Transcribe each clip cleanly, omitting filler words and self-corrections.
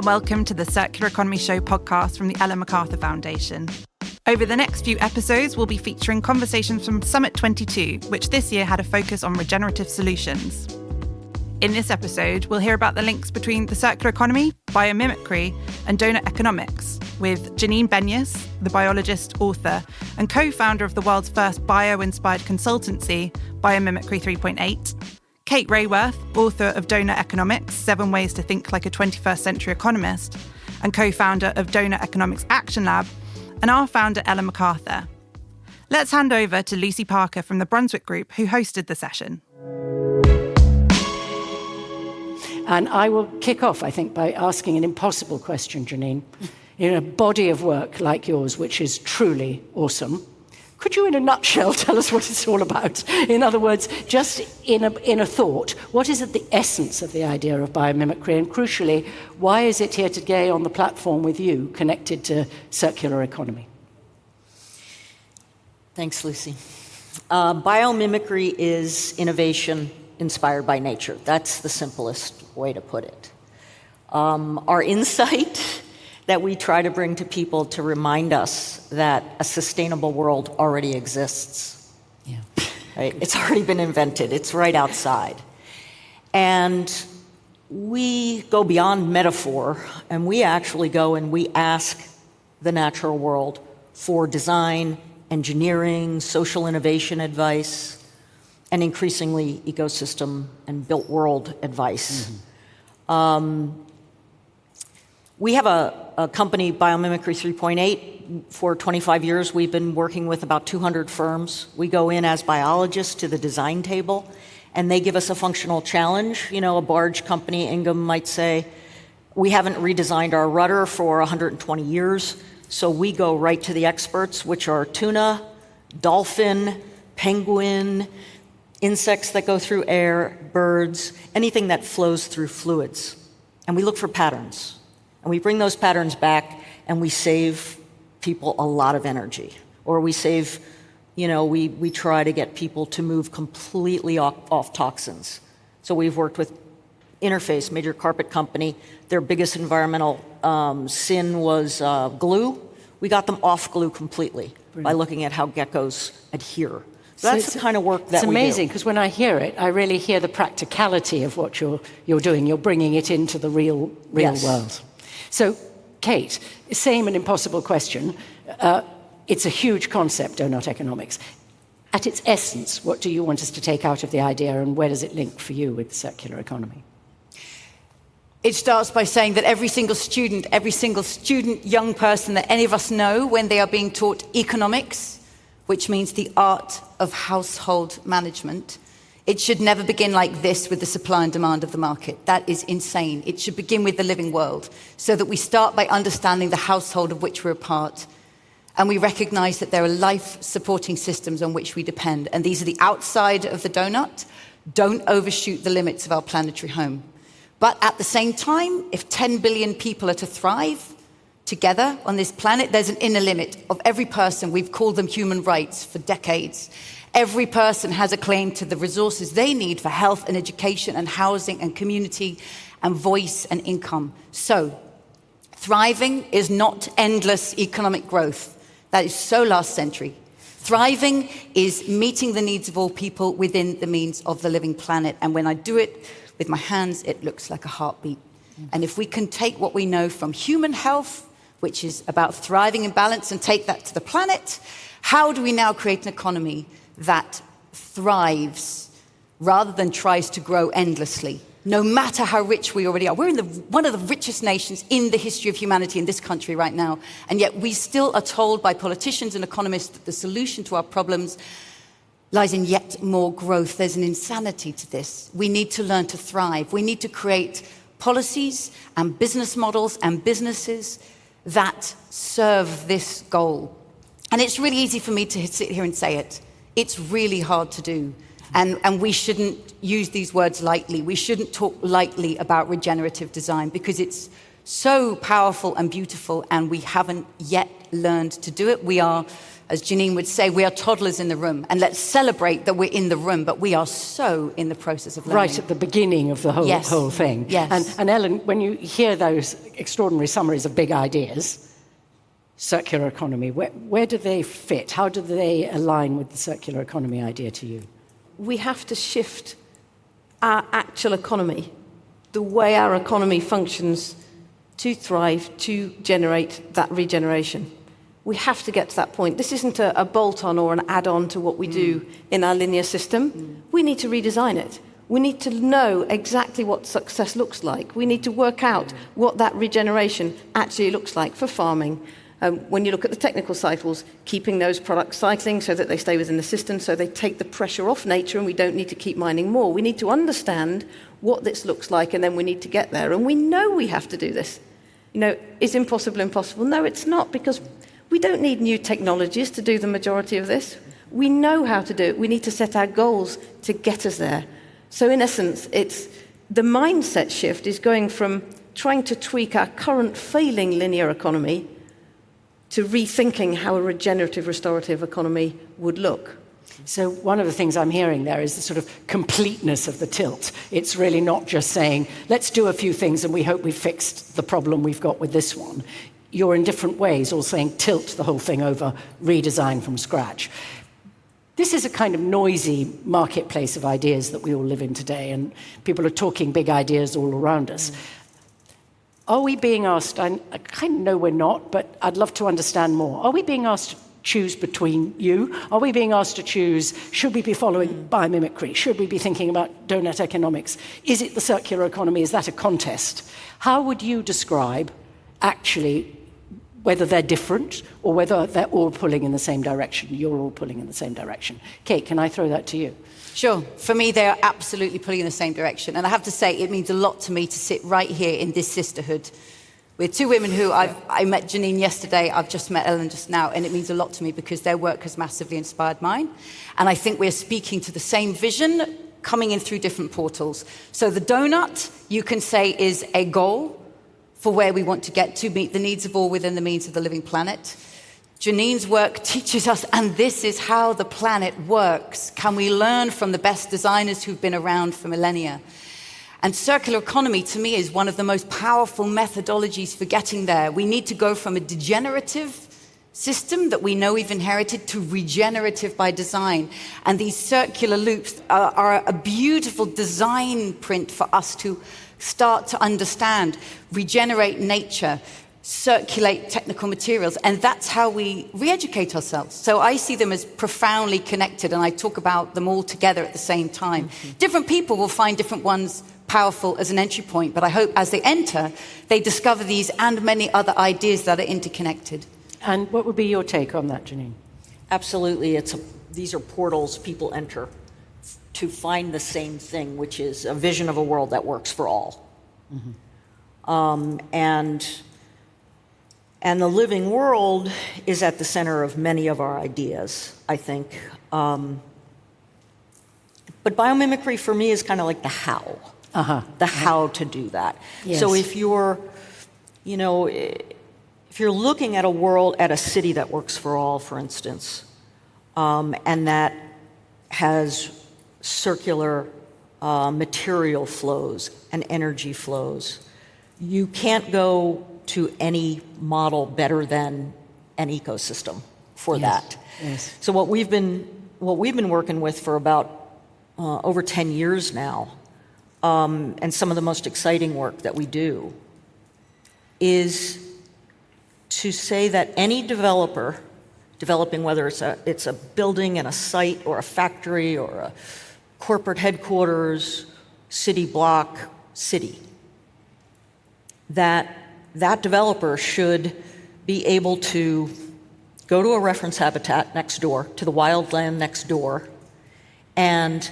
and welcome to the Circular Economy Show podcast from the Ellen MacArthur Foundation. Over the next few episodes, we'll be featuring conversations from Summit 22, which this year had a focus on regenerative solutions. In this episode, we'll hear about the links between the circular economy, biomimicry, and Doughnut Economics with Janine Benyus, the biologist, author, and co-founder of the world's first bio-inspired consultancy, Biomimicry 3.8, Kate Raworth, author of Doughnut Economics, 7 Ways to Think Like a 21st Century Economist, and co-founder of Doughnut Economics Action Lab, and our founder, Ellen MacArthur. Let's hand over to Lucy Parker from the Brunswick Group, who hosted the session. And I will kick off, I think, by asking an impossible question, Janine. In a body of work like yours, which is truly awesome, could you, in a nutshell, tell us what it's all about? In other words, just in a thought, what is at the essence of the idea of biomimicry? And crucially, why is it here today on the platform with you, connected to circular economy? Thanks, Lucy. Biomimicry is innovation inspired by nature. That's the simplest way to put it. Our insight that we try to bring to people to remind us that a sustainable world already exists. Yeah. Right? It's already been invented. It's right outside. And we go beyond metaphor, and we actually go and we ask the natural world for design, engineering, social innovation advice, and increasingly ecosystem and built world advice. We have a company, Biomimicry 3.8. For 25 years, we've been working with about 200 firms. We go in as biologists to the design table, and they give us a functional challenge. You know, a barge company, Ingham, might say, we haven't redesigned our rudder for 120 years, so we go right to the experts, which are tuna, dolphin, penguin, insects that go through air, birds, anything that flows through fluids. And we look for patterns. And we bring those patterns back, and we save people a lot of energy. Or we save, we try to get people to move completely off toxins. So we've worked with Interface, major carpet company. Their biggest environmental sin was glue. We got them off glue completely by looking at how geckos adhere. So that's the kind of work that we do. It's amazing, because when I hear it, I really hear the practicality of what you're doing. You're bringing it into the real world. So, Kate, same and impossible question. It's a huge concept, Doughnut Economics. At its essence, what do you want us to take out of the idea, and where does it link for you with the circular economy? It starts by saying that every single student, young person that any of us know, when they are being taught economics, which means the art of household management, it should never begin like this with the supply and demand of the market. That is insane. It should begin with the living world, so that we start by understanding the household of which we're a part. And we recognize that there are life-supporting systems on which we depend. And these are the outside of the donut. Don't overshoot the limits of our planetary home. But at the same time, if 10 billion people are to thrive together on this planet, there's an inner limit of every person. We've called them human rights for decades. Every person has a claim to the resources they need for health and education and housing and community and voice and income. So, thriving is not endless economic growth. That is so last century. Thriving is meeting the needs of all people within the means of the living planet. And when I do it with my hands, it looks like a heartbeat. And if we can take what we know from human health, which is about thriving in balance, and take that to the planet, how do we now create an economy that thrives rather than tries to grow endlessly, no matter how rich we already are? We're in one of the richest nations in the history of humanity in this country right now, and yet we still are told by politicians and economists that the solution to our problems lies in yet more growth. There's an insanity to this. We need to learn to thrive. We need to create policies and business models and businesses that serve this goal. And it's really easy for me to sit here and say it. It's really hard to do. And we shouldn't use these words lightly. We shouldn't talk lightly about regenerative design, because it's so powerful and beautiful, and we haven't yet learned to do it. We are as Janine would say, we are toddlers in the room, and let's celebrate that we're in the room, but we are so in the process of learning. Right at the beginning of the whole thing. Yes. And Ellen, when you hear those extraordinary summaries of big ideas, circular economy, where do they fit? How do they align with the circular economy idea to you? We have to shift our actual economy, the way our economy functions, to thrive, to generate that regeneration. We have to get to that point. This isn't a bolt-on or an add-on to what we do in our linear system. We need to redesign it. We need to know exactly what success looks like. We need to work out what that regeneration actually looks like for farming. When you look at the technical cycles, keeping those products cycling so that they stay within the system, so they take the pressure off nature and we don't need to keep mining more. We need to understand what this looks like, and then we need to get there. And we know we have to do this. Is impossible impossible? No, it's not, because we don't need new technologies to do the majority of this. We know how to do it. We need to set our goals to get us there. So in essence, it's the mindset shift is going from trying to tweak our current failing linear economy to rethinking how a regenerative, restorative economy would look. So one of the things I'm hearing there is the sort of completeness of the tilt. It's really not just saying, let's do a few things and we hope we've fixed the problem we've got with this one. You're in different ways all saying tilt the whole thing over, redesign from scratch. This is a kind of noisy marketplace of ideas that we all live in today, and people are talking big ideas all around us. Are we being asked, I kind of know we're not, but I'd love to understand more. Are we being asked to choose between you? Are we being asked to choose, should we be following biomimicry? Should we be thinking about Doughnut Economics? Is it the circular economy? Is that a contest? How would you describe actually whether they're different or whether they're all pulling in the same direction, you're all pulling in the same direction? Kate, can I throw that to you? Sure. For me, they are absolutely pulling in the same direction. And I have to say, it means a lot to me to sit right here in this sisterhood with two women who I met Janine yesterday, I've just met Ellen just now, and it means a lot to me because their work has massively inspired mine. And I think we're speaking to the same vision, coming in through different portals. So the donut, you can say, is a goal for where we want to get to, meet the needs of all within the means of the living planet. Janine's work teaches us, and this is how the planet works. Can we learn from the best designers who've been around for millennia? And circular economy, to me, is one of the most powerful methodologies for getting there. We need to go from a degenerative system that we know we've inherited to regenerative by design. And these circular loops are a beautiful design print for us to start to understand, regenerate nature, circulate technical materials, and that's how we re-educate ourselves. So I see them as profoundly connected, and I talk about them all together at the same time. Different people will find different ones powerful as an entry point, but I hope as they enter, they discover these and many other ideas that are interconnected. And what would be your take on that, Janine? Absolutely. These are portals people enter to find the same thing, which is a vision of a world that works for all. And the living world is at the center of many of our ideas, I think. But biomimicry for me is kind of like the how. How to do that. Yes. So if you're looking at a world, at a city that works for all, for instance, and that has circular material flows and energy flows, you can't go to any model better than an ecosystem for that. Yes. So what we've been working with for about over 10 years now, and some of the most exciting work that we do, is to say that any developer, developing whether it's a building and a site or a factory or a corporate headquarters, city block, city, that developer should be able to go to a reference habitat next door, to the wildland next door, and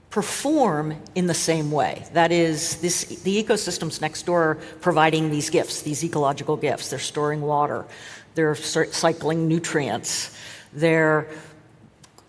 perform in the same way. That is, the ecosystems next door are providing these gifts, these ecological gifts. They're storing water, they're cycling nutrients, they're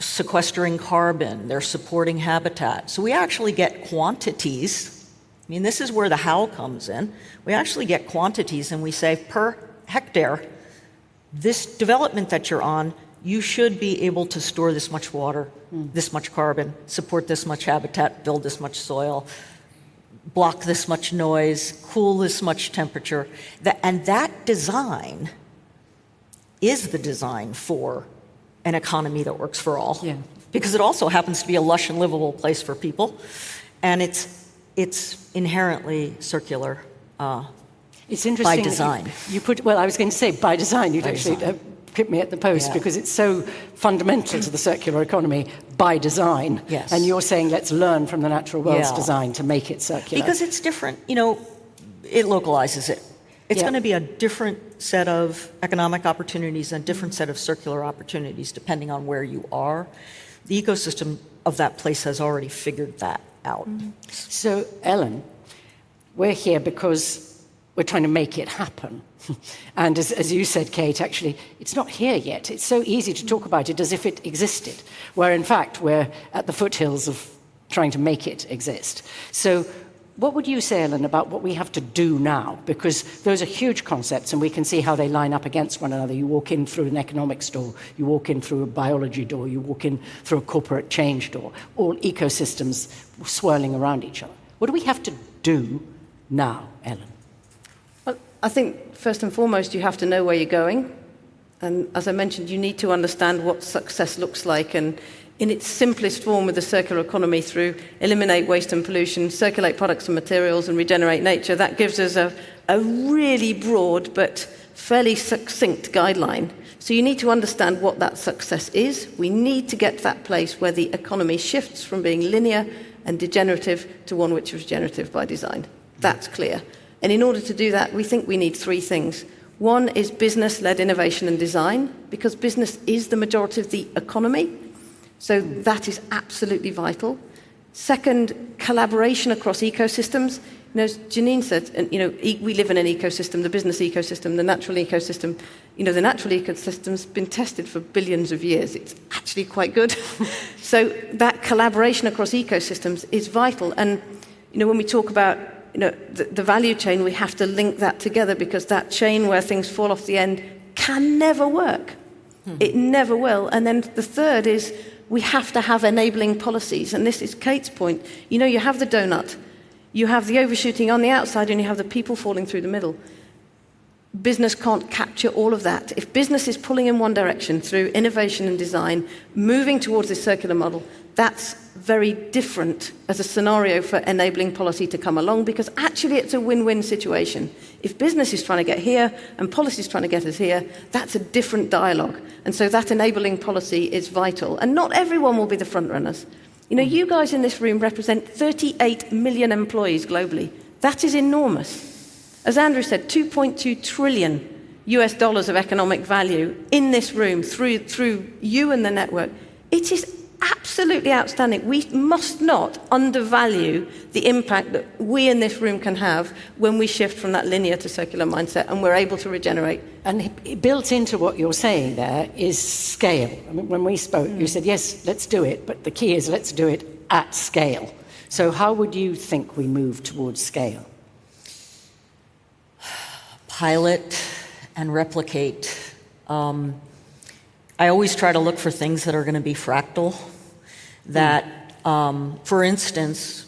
sequestering carbon, they're supporting habitat. So we actually get quantities. I mean, this is where the how comes in. We actually get quantities, and we say, per hectare, this development that you're on you should be able to store this much water, this much carbon, support this much habitat, build this much soil, block this much noise, cool this much temperature. And that design is the design for an economy that works for all. Yeah. Because it also happens to be a lush and livable place for people. And it's inherently circular it's interesting by design. You put, well, I was going to say by design. You'd By actually design. hit me at the post, Yeah. because it's so fundamental to the circular economy by design. Yes. And you're saying let's learn from the natural world's Yeah. design to make it circular. Because it's different, it localizes it. It's Yeah. going to be a different set of economic opportunities and a different set of circular opportunities depending on where you are. The ecosystem of that place has already figured that out. So, Ellen, we're here because we're trying to make it happen. And as you said, Kate, actually, it's not here yet. It's so easy to talk about it as if it existed, where in fact we're at the foothills of trying to make it exist. So what would you say, Ellen, about what we have to do now? Because those are huge concepts, and we can see how they line up against one another. You walk in through an economics door, you walk in through a biology door, you walk in through a corporate change door, all ecosystems swirling around each other. What do we have to do now, Ellen? Well, I think first and foremost you have to know where you're going. And as I mentioned, you need to understand what success looks like, and in its simplest form with the circular economy through eliminate waste and pollution, circulate products and materials, and regenerate nature. That gives us a really broad but fairly succinct guideline. So you need to understand what that success is. We need to get to that place where the economy shifts from being linear and degenerative to one which is regenerative by design. That's clear. And in order to do that, we think we need three things. One is business-led innovation and design, because business is the majority of the economy. So that is absolutely vital. Second, collaboration across ecosystems. As Janine said, and, we live in an ecosystem, the business ecosystem, the natural ecosystem. The natural ecosystem's been tested for billions of years. It's actually quite good. So that collaboration across ecosystems is vital. And, when we talk about the value chain, we have to link that together, because that chain where things fall off the end can never work. It never will. And then the third is we have to have enabling policies. And this is Kate's point. You have the donut. You have the overshooting on the outside, and you have the people falling through the middle. Business can't capture all of that. If business is pulling in one direction through innovation and design, moving towards this circular model, that's very different as a scenario for enabling policy to come along, because actually it's a win-win situation. If business is trying to get here and policy is trying to get us here, that's a different dialogue. And so that enabling policy is vital. And not everyone will be the front runners. You guys in this room represent 38 million employees globally. That is enormous. As Andrew said, $2.2 trillion of economic value in this room through you and the network. It is absolutely outstanding. We must not undervalue the impact that we in this room can have when we shift from that linear to circular mindset and we're able to regenerate. And built into what you're saying there is scale. I mean, when we spoke, you said, yes, let's do it, but the key is let's do it at scale. So how would you think we move towards scale? Pilot and replicate. I always try to look for things that are going to be fractal. That, for instance,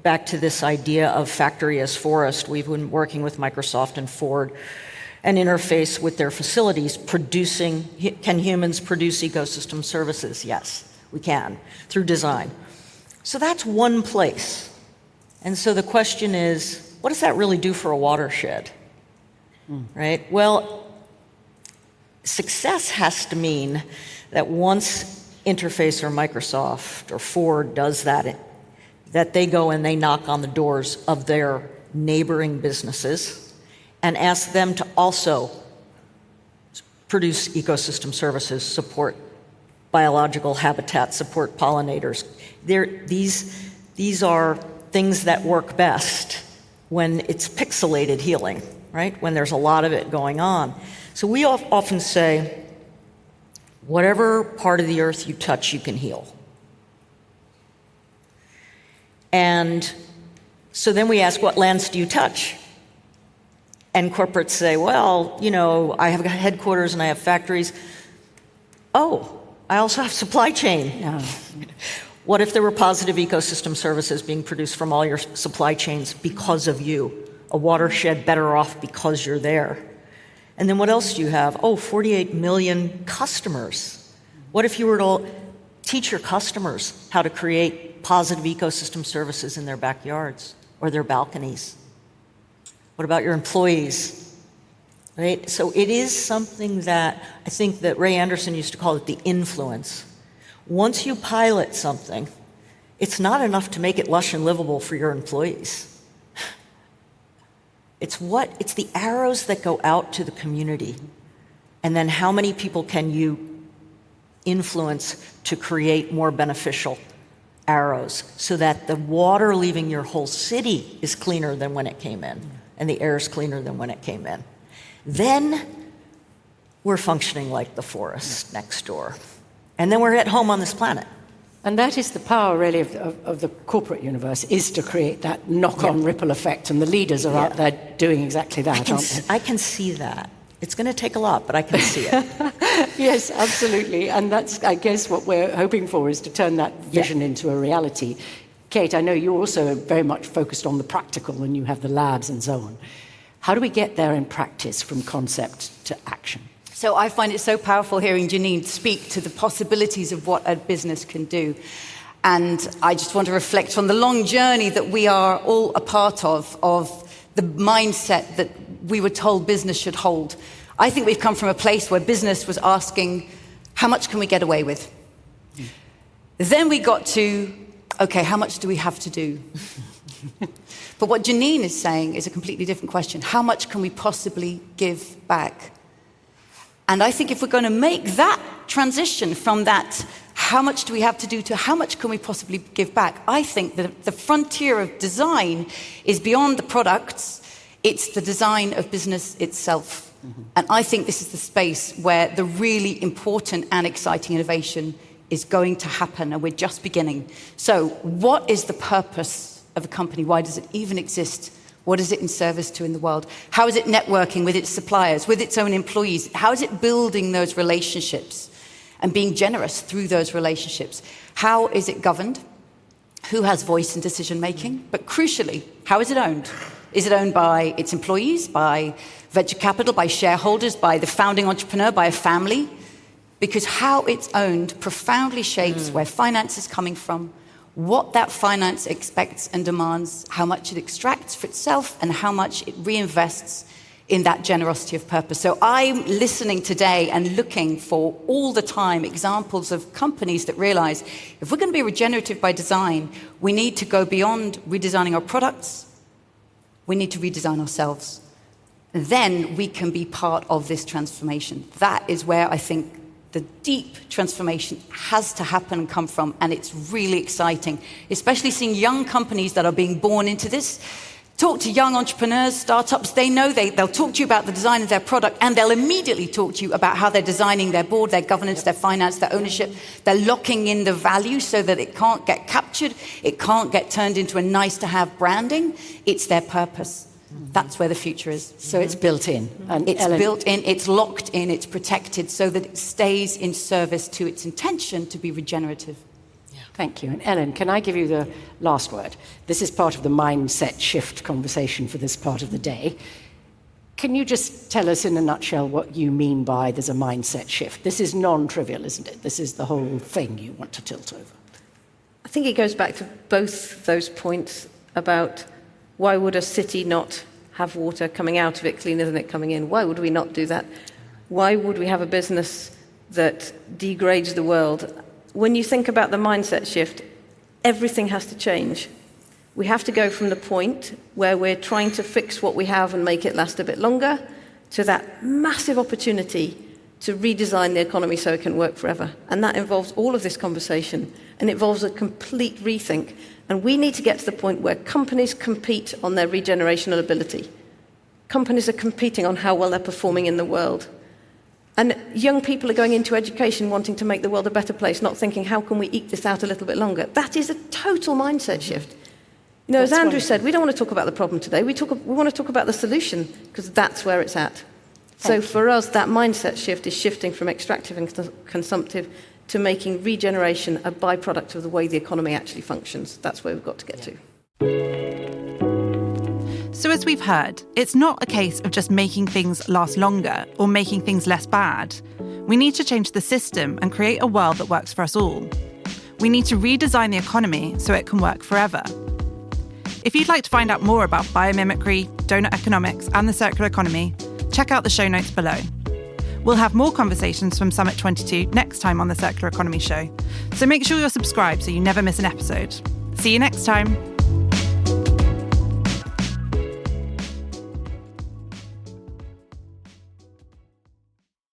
back to this idea of factory as forest, we've been working with Microsoft and Ford and interface with their facilities can humans produce ecosystem services? Yes, we can, through design. So that's one place. And so the question is, what does that really do for a watershed? Right? Well, success has to mean that once Interface or Microsoft or Ford does that they go and they knock on the doors of their neighboring businesses and ask them to also produce ecosystem services, support biological habitat, support pollinators. These are things that work best when it's pixelated healing, right? When there's a lot of it going on. So we often say, whatever part of the earth you touch, you can heal. And so then we ask, what lands do you touch? And corporates say, well, I have headquarters and I have factories. Oh, I also have supply chain. No. What if there were positive ecosystem services being produced from all your supply chains because of you? A watershed better off because you're there. And then what else do you have? 48 million customers. What if you were to teach your customers how to create positive ecosystem services in their backyards or their balconies? What about your employees? Right? So it is something that I think that Ray Anderson used to call it the influence. Once you pilot something, it's not enough to make it lush and livable for your employees. It's the arrows that go out to the community. And then how many people can you influence to create more beneficial arrows so that the water leaving your whole city is cleaner than when it came in, and the air is cleaner than when it came in. Then we're functioning like the forest next door. And then we're at home on this planet. And that is the power, really, of the corporate universe, is to create that knock-on ripple effect. And the leaders are out there doing exactly that, aren't they? I can see that. It's going to take a lot, but I can see it. Yes, absolutely. And that's, I guess, what we're hoping for, is to turn that vision into a reality. Kate, I know you're also very much focused on the practical, and you have the labs and so on. How do we get there in practice from concept to action? So I find it so powerful hearing Janine speak to the possibilities of what a business can do. And I just want to reflect on the long journey that we are all a part of the mindset that we were told business should hold. I think we've come from a place where business was asking, how much can we get away with? Then we got to, okay, how much do we have to do? But what Janine is saying is a completely different question. How much can we possibly give back? And I think if we're going to make that transition from that, how much do we have to do, to how much can we possibly give back, I think that the frontier of design is beyond the products. It's the design of business itself. Mm-hmm. And I think this is the space where the really important and exciting innovation is going to happen, and we're just beginning. So what is the purpose of a company? Why does it even exist? What is it in service to in the world? How is it networking with its suppliers, with its own employees? How is it building those relationships and being generous through those relationships? How is it governed? Who has voice in decision making? But crucially, how is it owned? Is it owned by its employees, by venture capital, by shareholders, by the founding entrepreneur, by a family? Because how it's owned profoundly shapes where finance is coming from, what that finance expects and demands, how much it extracts for itself, and how much it reinvests in that generosity of purpose. So I'm listening today and looking for all the time examples of companies that realize if we're going to be regenerative by design, we need to go beyond redesigning our products. We need to redesign ourselves. Then we can be part of this transformation. That is where I think the deep transformation has to happen and come from, and it's really exciting, especially seeing young companies that are being born into this. Talk to young entrepreneurs, startups, they know they'll talk to you about the design of their product, and they'll immediately talk to you about how they're designing their board, their governance, their finance, their ownership. They're locking in the value so that it can't get captured, it can't get turned into a nice-to-have branding. It's their purpose. That's where the future is. So it's built in. And it's built in, it's locked in, it's protected so that it stays in service to its intention to be regenerative. Yeah. Thank you. And Ellen, can I give you the last word? This is part of the mindset shift conversation for this part of the day. Can you just tell us in a nutshell what you mean by there's a mindset shift? This is non-trivial, isn't it? This is the whole thing you want to tilt over. I think it goes back to both those points about why would a city not have water coming out of it cleaner than it coming in? Why would we not do that? Why would we have a business that degrades the world? When you think about the mindset shift, everything has to change. We have to go from the point where we're trying to fix what we have and make it last a bit longer to that massive opportunity to redesign the economy so it can work forever. And that involves all of this conversation, and it involves a complete rethink. And we need to get to the point where companies compete on their regenerational ability. Companies are competing on how well they're performing in the world. And young people are going into education wanting to make the world a better place, not thinking, how can we eke this out a little bit longer? That is a total mindset shift. You know, as That's Andrew wonderful. said, we don't want to talk about the problem today. We want to talk about the solution, because that's where it's at. So for us, that mindset shift is shifting from extractive and consumptive to making regeneration a byproduct of the way the economy actually functions. That's where we've got to get to. So as we've heard, it's not a case of just making things last longer or making things less bad. We need to change the system and create a world that works for us all. We need to redesign the economy so it can work forever. If you'd like to find out more about biomimicry, Doughnut Economics and the circular economy, check out the show notes below. We'll have more conversations from Summit 22 next time on the Circular Economy Show, so make sure you're subscribed so you never miss an episode. See you next time.